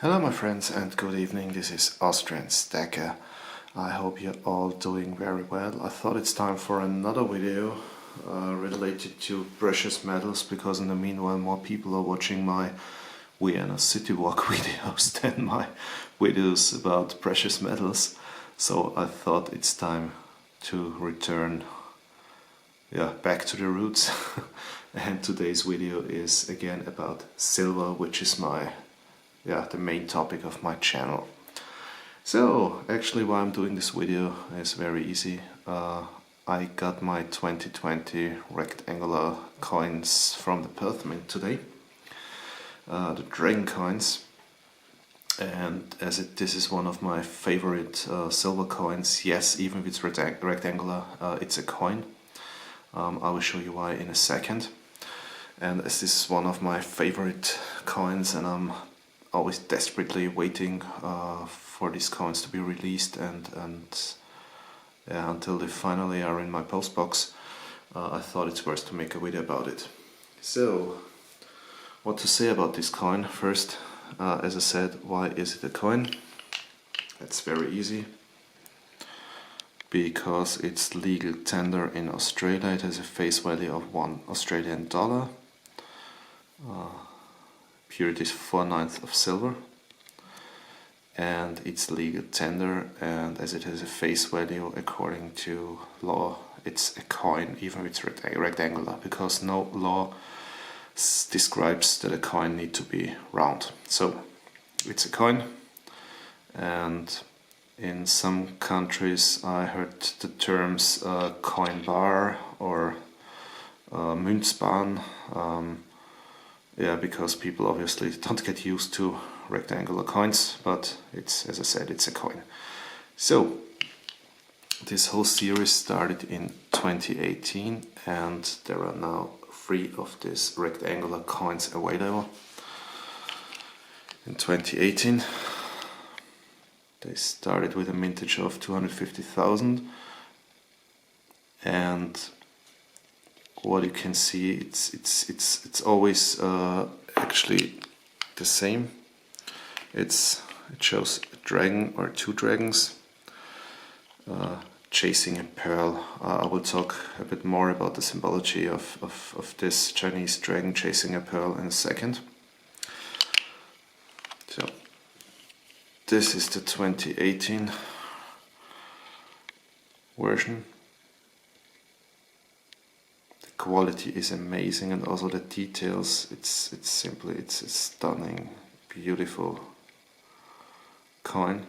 Hello my friends and good evening, this is Austrian Stacker. I hope you're all doing very well. I thought it's time for another video related to precious metals, because in the meanwhile more people are watching my Vienna city walk videos than my videos about precious metals. So I thought it's time to return back to the roots. And today's video is again about silver, which is the main topic of my channel. So actually why I'm doing this video is very easy. I got my 2020 rectangular coins from the Perth mint today, the dragon coins, and this is one of my favorite silver coins. Yes, even if it's rectangular, it's a coin. I will show you why in a second. And as this is one of my favorite coins, and I'm always desperately waiting for these coins to be released until they finally are in my postbox, I thought it's worth to make a video about it. So, what to say about this coin? First, as I said, why is it a coin? It's very easy. Because it's legal tender in Australia. It has a face value of $1 Australian. Purity is 4/9 of silver, and it's legal tender, and as it has a face value according to law, it's a coin, even if it's rectangular, because no law describes that a coin need to be round. So it's a coin, and in some countries I heard the terms coin bar or Münzbahn, because people obviously don't get used to rectangular coins, but it's, as I said, it's a coin. So this whole series started in 2018, and there are now 3 of these rectangular coins available. In 2018 they started with a mintage of 250,000, and what you can see, it's always actually the same. It shows a dragon or 2 dragons chasing a pearl. I will talk a bit more about the symbology of this Chinese dragon chasing a pearl in a second. So this is the 2018 version. Quality is amazing, and also the details, it's a stunning, beautiful coin.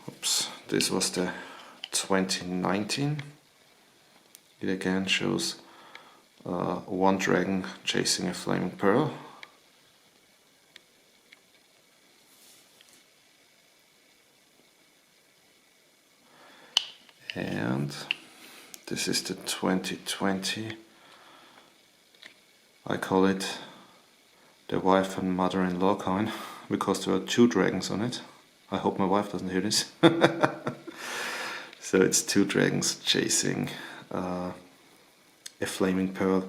Oops, this was the 2019. It again shows one dragon chasing a flaming pearl. And this is the 2020. I call it the wife and mother-in-law coin, because there are 2 dragons on it. I hope my wife doesn't hear this. So it's 2 dragons chasing a flaming pearl,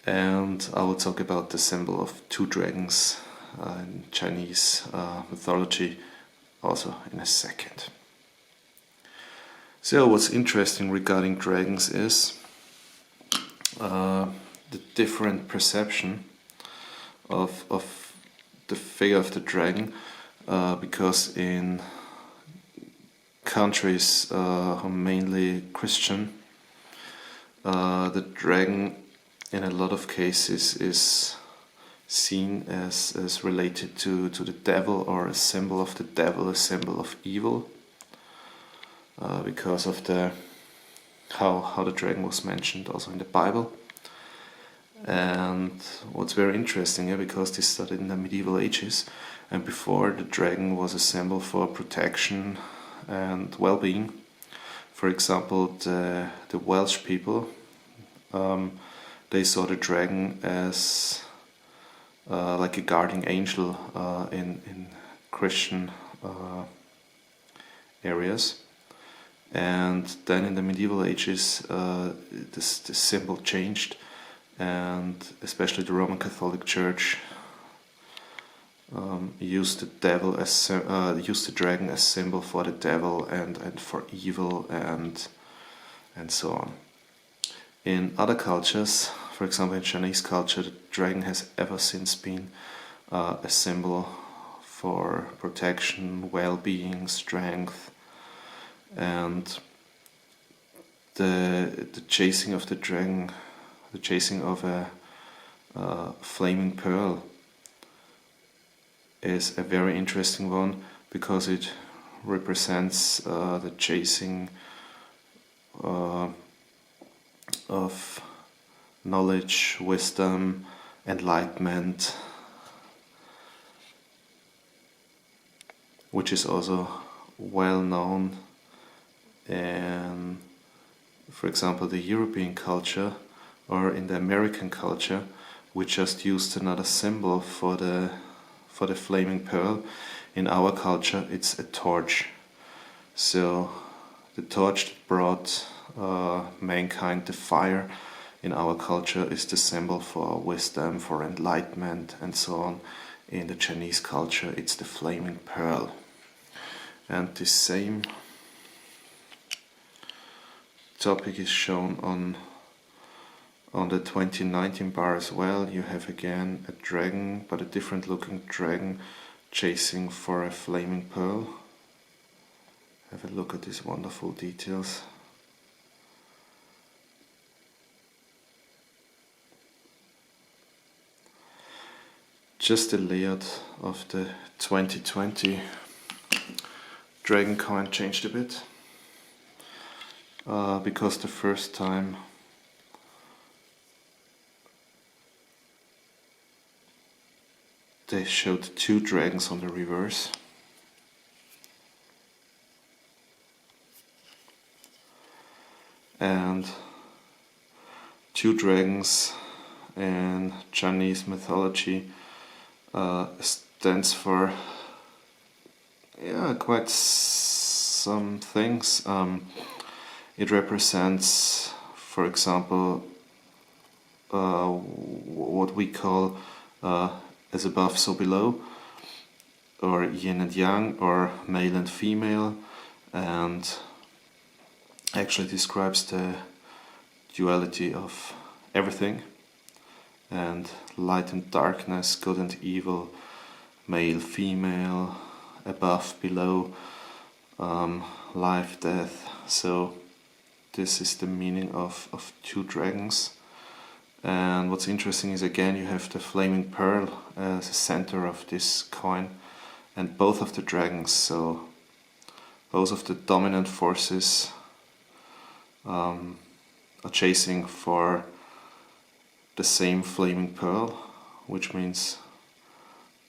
and I will talk about the symbol of 2 dragons in Chinese mythology also in a second. So what's interesting regarding dragons is the different perception of the figure of the dragon, because in countries who are mainly Christian, the dragon in a lot of cases is seen as related to the devil, or a symbol of the devil, a symbol of evil. Because of how the dragon was mentioned also in the Bible. And what's very interesting here, because this started in the medieval ages, and before, the dragon was a symbol for protection and well-being. For example, the Welsh people, they saw the dragon as like a guardian angel in Christian areas. And then in the medieval ages this symbol changed, and especially the Roman Catholic Church used used the dragon as symbol for the devil and for evil and so on. In other cultures, for example in Chinese culture, the dragon has ever since been a symbol for protection, well-being, strength, and the chasing of the dragon, the chasing of a flaming pearl, is a very interesting one because it represents the chasing of knowledge, wisdom, enlightenment, which is also well known in, for example, the European culture or in the American culture. We just used another symbol for the flaming pearl. In our culture it's a torch. So the torch that brought mankind the fire in our culture is the symbol for wisdom, for enlightenment and so on. In the Chinese culture it's the flaming pearl. And the same topic is shown on the 2019 bar as well. You have again a dragon, but a different looking dragon chasing for a flaming pearl. Have a look at these wonderful details. Just the layout of the 2020 dragon coin changed a bit because the first time they showed two dragons on the reverse. And two dragons in Chinese mythology stands for quite some things. It represents, for example, what we call as above so below, or yin and yang, or male and female, and actually describes the duality of everything, and light and darkness, good and evil, male, female, above, below, life, death. So this is the meaning of two dragons. And what's interesting is again you have the flaming pearl as the center of this coin, and both of the dragons, so both of the dominant forces are chasing for the same flaming pearl, which means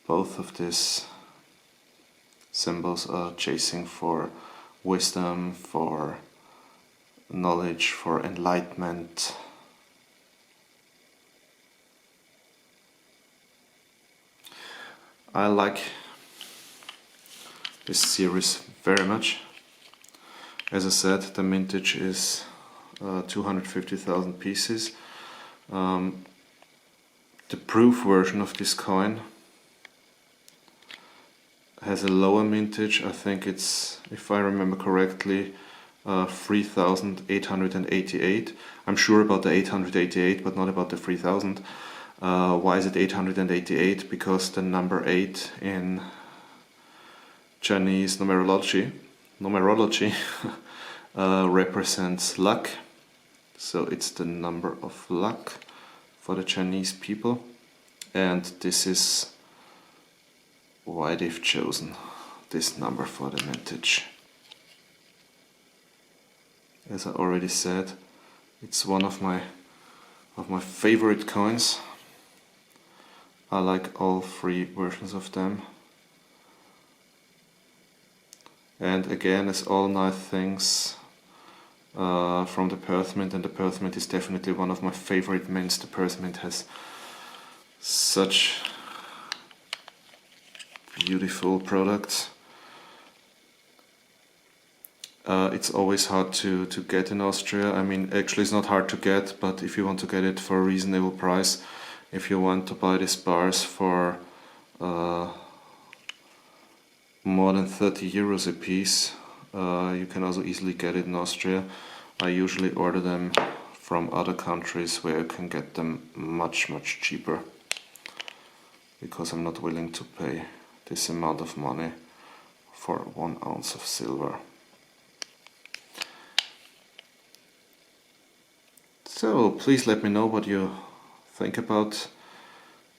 both of these symbols are chasing for wisdom, for knowledge, for enlightenment. I like this series very much. As I said, the mintage is 250,000 pieces. The proof version of this coin has a lower mintage. I think it's, if I remember correctly, 3,888. I'm sure about the 888, but not about the 3,000. Why is it 888? Because the number 8 in Chinese numerology represents luck. So it's the number of luck for the Chinese people, and this is why they've chosen this number for the mintage. As I already said, it's one of my favorite coins. I like all three versions of them. And again, as all nice things from the Perth Mint, and the Perth Mint is definitely one of my favorite mints. The Perth Mint has such beautiful products. It's always hard to get in Austria. I mean, actually it's not hard to get, but if you want to get it for a reasonable price, if you want to buy these bars for more than 30 euros a piece. You can also easily get it in Austria. I usually order them from other countries where you can get them much cheaper, because I'm not willing to pay this amount of money for 1 ounce of silver. So please let me know what you think about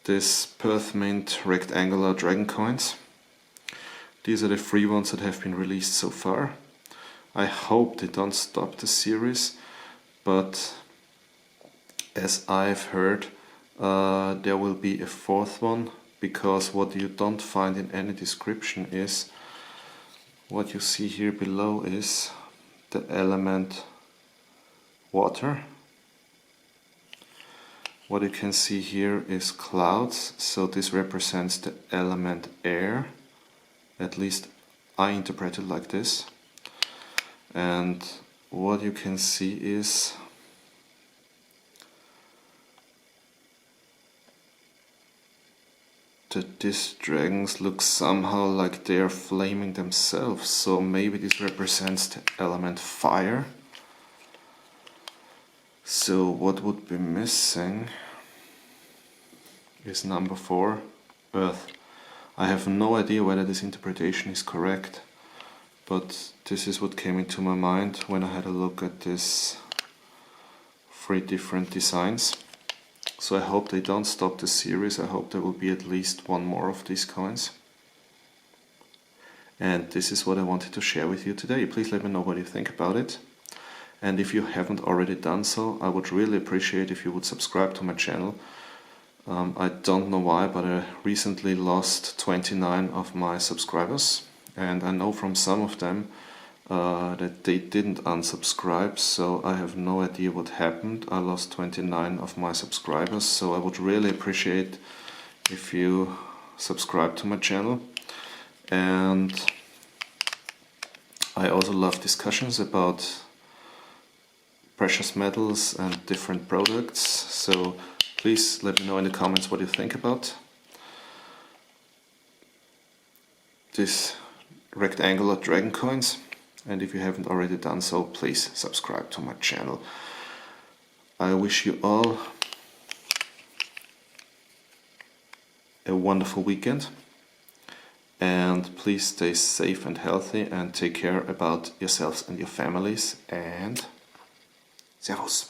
this Perth Mint rectangular dragon coins. These are the 3 ones that have been released so far. I hope they don't stop the series, but as I've heard, there will be a 4th one, because what you don't find in any description is what you see here below is the element water. What you can see here is clouds, so this represents the element air. At least I interpret it like this. And what you can see is that these dragons look somehow like they are flaming themselves, so maybe this represents the element fire. So what would be missing is number 4, Earth. I have no idea whether this interpretation is correct, but this is what came into my mind when I had a look at these 3 different designs. So I hope they don't stop the series. I hope there will be at least 1 more of these coins. And this is what I wanted to share with you today. Please let me know what you think about it. And if you haven't already done so, I would really appreciate if you would subscribe to my channel. I don't know why, but I recently lost 29 of my subscribers, and I know from some of them that they didn't unsubscribe, so I have no idea what happened. I lost 29 of my subscribers, so I would really appreciate if you subscribe to my channel. And I also love discussions about precious metals and different products, so please let me know in the comments what you think about these rectangular dragon coins. And if you haven't already done so, please subscribe to my channel. I wish you all a wonderful weekend, and please stay safe and healthy and take care about yourselves and your families, and Servus!